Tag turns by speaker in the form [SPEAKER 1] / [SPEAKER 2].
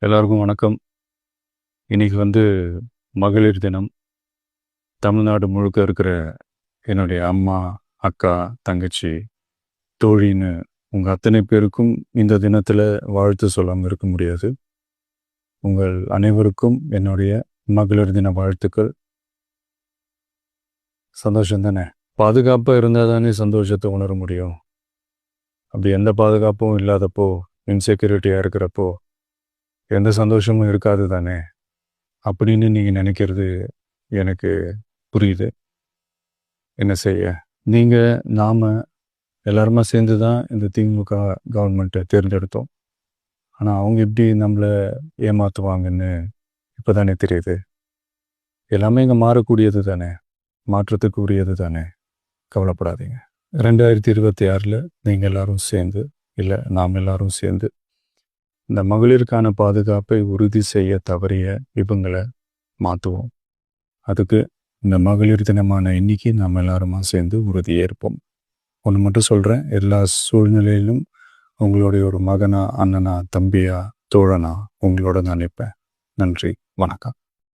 [SPEAKER 1] எல்லாருக்கும் வணக்கம். இன்னைக்கு மகளிர் தினம். தமிழ்நாடு முழுக்க இருக்கிற என்னுடைய அம்மா, அக்கா, தங்கச்சி, தோழின்னு உங்க அத்தனை பேருக்கும் இந்த தினத்துல வாழ்த்து சொல்லாம இருக்க முடியாது. உங்கள் அனைவருக்கும் என்னுடைய மகளிர் தின வாழ்த்துக்கள். சந்தோஷம் தானே? பாதுகாப்பாக இருந்தால் தானே சந்தோஷத்தை உணர முடியும். அப்படி எந்த பாதுகாப்பும் இல்லாதப்போ, இன்செக்யூரிட்டியாக இருக்கிறப்போ எந்த சந்தோஷமும் இருக்காது தானே அப்படின்னு நீங்கள் நினைக்கிறது எனக்கு புரியுது. என்ன செய்ய, நீங்கள் நாம் எல்லாருமா சேர்ந்து தான் இந்த திமுக கவர்மெண்ட்டை தேர்ந்தெடுத்தோம். ஆனால் அவங்க எப்படி நம்மளை ஏமாற்றுவாங்கன்னு இப்போ தானே தெரியுது. எல்லாமே இங்கே மாறக்கூடியது தானே, மாற்றத்துக்கு உரியது தானே. கவலைப்படாதீங்க. 2026 நீங்கள் எல்லாரும் சேர்ந்து, இல்லை நாம் எல்லாரும் சேர்ந்து இந்த மகளிருக்கான பாதுகாப்பை உறுதி செய்ய தவறிய இவங்களை மாற்றுவோம். அதுக்கு இந்த மகளிர் தினமான இன்னைக்கு நாம் எல்லாருமா சேர்ந்து உறுதி ஏற்போம். ஒன்று மட்டும் சொல்கிறேன், எல்லா சூழ்நிலையிலும் உங்களுடைய ஒரு மகனா, அண்ணனா, தம்பியா, தோழனா உங்களோட நான் நிற்பேன். நன்றி, வணக்கம்.